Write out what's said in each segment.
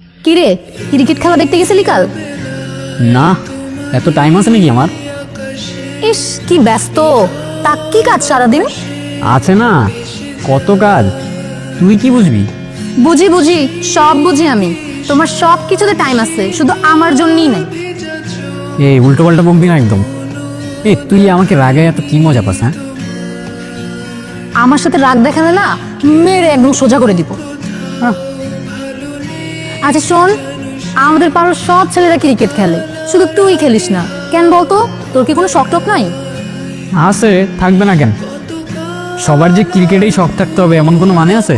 কিরে, ক্রিকেট খেলা দেখতে গেছিলি কাল? না, এত টাইম আছে নাকি আমার? ইস কি ব্যস্ত, তা কি কাজ সারাদিন? আছে না, কত কাজ। তুই কি বুঝবি? বুঝি বুঝি, সব বুঝি আমি। তোমার সব কিছুতে টাইম আছে, শুধু আমার জন্যই নাই। এই উল্টো পাল্টা বকবি না একদম। এই তুই আমাকে রাগে এত কি মজা পাস? হ্যাঁ, আমার সাথে রাগ দেখালে না, মেরে একদম সোজা করে দিব। হ্যাঁ। আচ্ছা শোন, আমাদের পাড়ার সব ছেলেরা ক্রিকেট খেলে, শুধু তুই খেলিস না কেন বলতো? তোর কি কোনো শখ টক নাই? আছে, থাকবে না কেন? সবার যে ক্রিকেটেই শখ থাকতে হবে এমন কোনো মানে আছে?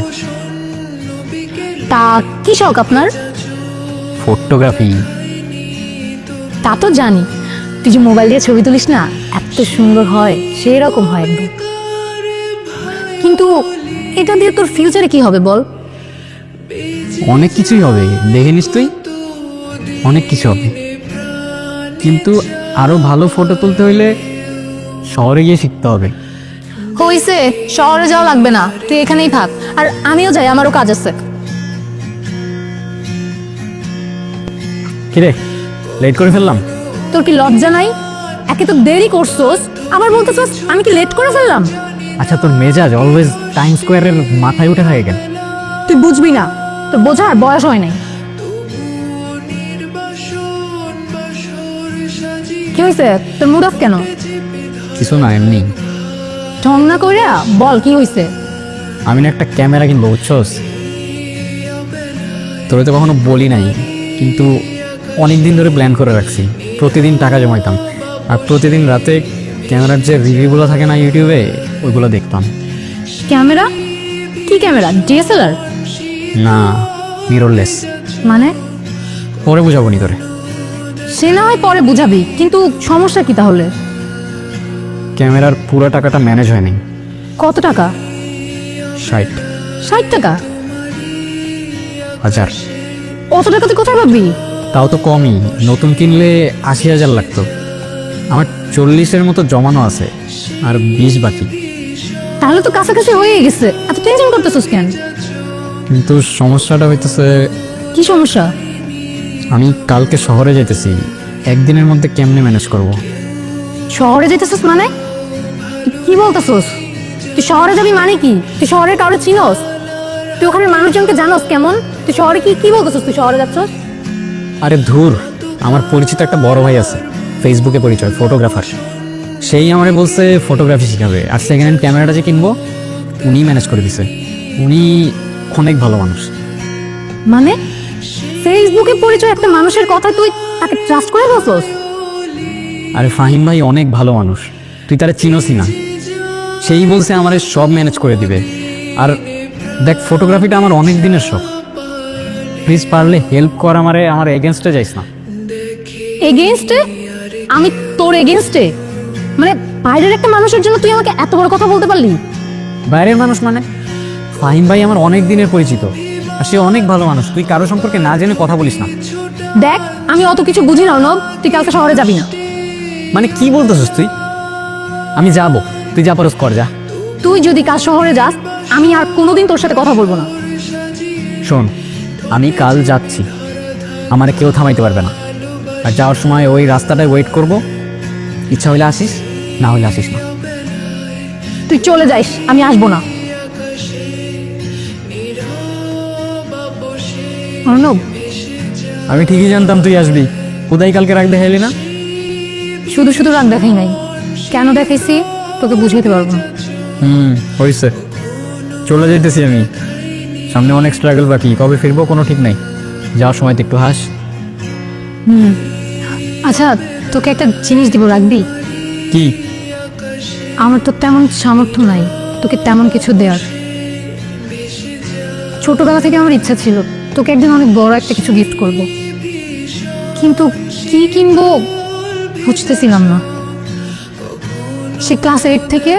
তা কি শখ আপনার? ফটোগ্রাফি। তা তো জানি, তুই যে মোবাইল দিয়ে ছবি তুলিস না, এত সুন্দর হয়, সেই রকম হয় একদম। কিন্তু এটা দিয়ে তোর ফিউচারে কি হবে বল? অনেক কিছুই হবে, দেখে নিস তুই, অনেক কিছু হবে। কিন্তু আরো ভালো ফটো তুলতে হইলে শহরে গিয়ে শিখতে হবে। হইছে, শহরে যাওয়া লাগবে না, তুই এখানেই থাক, আর আমিও যাই, আমারও কাজ আছে। কিরে, লেট করে ফেললাম? তোর কি লজ্জা নাই? একে তো দেরি করছোস, আবার বলতেছোস আমি কি লেট করে ফেললাম? আচ্ছা, তোর মেজাজ অলওয়েজ টাইম স্কোয়ারের মাথায় উঠে থাকে কেন? তুই বুঝবি না, তোর বোঝার বয়স হয় নাই। কি হয়েছে, তোর মুড অফ কেন? কিছু না, এমনি। ঢং না কইরা বল কি হয়েছে। আমি না একটা ক্যামেরা কিনবো, বুঝছস? তোরে তো কখনো বলি নাই, কিন্তু অনেক দিন ধরে প্ল্যান করে রাখছি। প্রতিদিন টাকা জমাইতাম, আর প্রতিদিন রাতে ক্যামেরার যে রিভিউগুলো থাকে না ইউটিউবে, ওইগুলো দেখতাম। ক্যামেরা? কি ক্যামেরা, ডিএসএলআর? না, মিররলেস। মানে? পরে বুঝাবো নি তোরে। সে না হয় পরে বুঝাবি, কিন্তু সমস্যা কি তাহলে? ক্যামেরার পুরো টাকাটা ম্যানেজ হয়নি। কত টাকা? 60,000। 60 টাকা? অত টাকা তুই কোথায় পাবি? তাও তো কমই, নতুন কিনলে 80,000 লাগতো। আমার 40-এর মতো জমানো আছে, আর 20 বাকি। তাহলে তো কাছাকাছি হয়ে গেছে, এত টেনশন করতেছিস কেন? কিন্তু সমস্যাটা হইতেছে, কি সমস্যা? আমি কালকে শহরে যাইতেছি, একদিনের মধ্যে কেমনে ম্যানেজ করব? শহরে যেতেছিস মানে? তুই কি বলতেছিস? তুই শহরে যাবি মানে কি? তুই শহরের কাউরে চিনোস? তুই ওখানে মানুষজনকে জানোস কেমন? তুই শহরে কি কি বলতেছিস, তুই শহরে যাচ্ছস? আরে ধুর, আমার পরিচিত একটা বড় ভাই আছে, ফেসবুকে পরিচয়, ফটোগ্রাফার। সেই আমারে বলছে ফটোগ্রাফি শিখাবে, আর সেকেন্ড হ্যান্ড ক্যামেরাটা যে কিনবো উনি ম্যানেজ করে দিছে। উনি অনেক ভালো মানুষ। মানে ফেসবুকে পরিচয় একটা মানুষের কথা তুই তাকে ট্রাস্ট করে বলছস? আরে ফাহিম ভাই অনেক ভালো মানুষ, তুই তারা চিনোসই না। সেই বলছে আমারে সব ম্যানেজ করে দিবে। আর দেখ, ফটোগ্রাফিটা আমার অনেক দিনের শখ। প্লিজ পারলে হেল্প কর আমারে, আমার এগেনস্টে যাইস না। এগেইনস্টে? আমি তোর এগেইনস্টে? মানে বাইরের একটা মানুষের জন্য তুই আমাকে এত বড় কথা বলতে পারলি? বাইরের মানুষ মানে? ফাহিম ভাই আমার অনেক দিনের পরিচিত, আর সে অনেক ভালো মানুষ। তুই কারো সম্পর্কে না জেনে কথা বলিস না। দেখ, আমি অত কিছু বুঝি না অর্ণব, তুই কালকে শহরে যাবি না। মানে কি বলতেছিস তুই? আমি যাবো, তুই যা পারস কর, যা। তুই যদি কাল শহরে যাস, আমি আর কোনোদিন তোর সাথে কথা বলবো না। শোন, আমি কাল যাচ্ছি, আমারে কেউ থামাইতে পারবে না। আর যাওয়ার সময় ওই রাস্তাটায় ওয়েট করব, ইচ্ছা হইলে আসিস, না হইলে আসিস না। তুই চলে যাইস, আমি আসবো না। অর্ণব, আমি ঠিকই জানতাম তুই আসবি, কোথায় কালকে রাখ দেখাইলি না? শুধু শুধু রাগ দেখাই নাই, কেন দেখাইছি তোকে বুঝাইতে পারবো না। হয়েছে, চলে যেতেছি আমি, সামনে অনেক স্ট্রাগল বাকি, কবে ফিরবো কোনো ঠিক নাই। যাওয়ার সময় তো একটু হাস। আচ্ছা, তোকে একটা জিনিস দিব, রাখবি? কি? আমার তো তেমন সামর্থ্য নাই তোকে তেমন কিছু দেওয়ার। ছোটবেলা থেকে আমার ইচ্ছা ছিল তোকে একদিন অনেক বড় একটা কিছু গিফট করব, কিন্তু কি কিনবো বুঝতেছিলাম না। সে ক্লাস 8 থেকে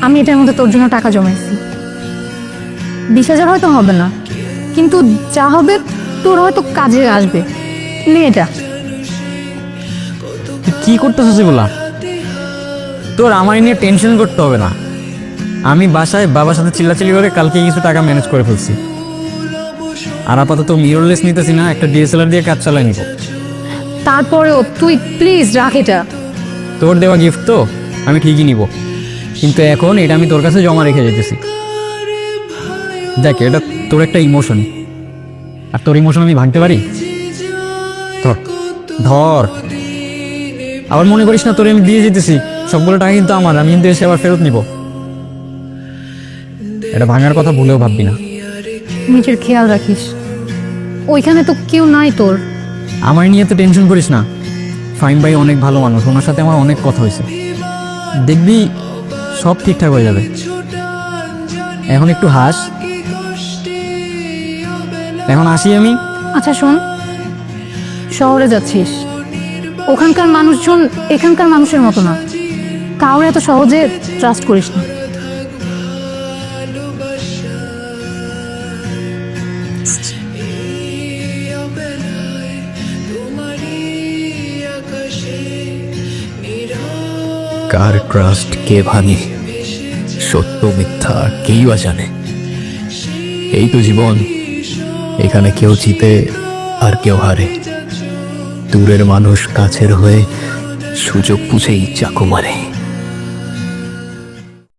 আমি এটার মধ্যে তোর জন্য টাকা জমাইছি। 20,000 হয়তো হবে না, কিন্তু যা হবে তোর হয়তো কাজে আসবে। নে এটা। তুই কি করতেছিস এগুলা? তোর আমার নিয়ে টেনশন করতে হবে না, আমি বাসায় বাবার সাথে চিল্লাচিল্লি করে কালকে কিছু টাকা ম্যানেজ করে ফেলছি। আর আপাতত মিররলেস নিতেছি না, একটা ডিএসএলআর দিয়ে কাজ চালাই নিব। তারপরেও তুই প্লিজ রাখ এটা। তোর দেওয়া গিফট তো আমি ঠিকই নিব, কিন্তু এখন এটা আমি তোর কাছে জমা রেখে যেতেছি। দেখ, এটা তোর একটা ইমোশন, আর তোর ইমোশন আমি ভাঙতে পারি? ধর ধর, আবার মনে করিস না তোরে আমি দিয়ে যেতেছি, সবগুলো টাকা কিন্তু আমার, আমি কিন্তু এসে আবার ফেরত নিব। এটা ভাঙার কথা ভুলেও ভাববি না। নিজের খেয়াল রাখিস, ওইখানে তো কেউ নাই তোর। আমার নিয়ে তো টেনশন করিস না, ফাহিম ভাই অনেক ভালো মানুষ, ওনার সাথে আমার অনেক কথা হয়েছে, দেখবি সব ঠিকঠাক হয়ে যাবে। এখন একটু হাস, এখন আসি আমি। আচ্ছা শোন, শহরে যাচ্ছিস, ওখানকার মানুষজন এখানকার মানুষের মতো না, কাউরে এত সহজে ট্রাস্ট করিস না। কার ট্রাস্ট কে ভাঙে, সত্য মিথ্যা কেই বা জানে। এই তো জীবন, এখানে কেউ জিতে আর কেউ হারে। দূরের মানুষ কাছের হয়ে সুযোগ বুঝেই চাকু মারে।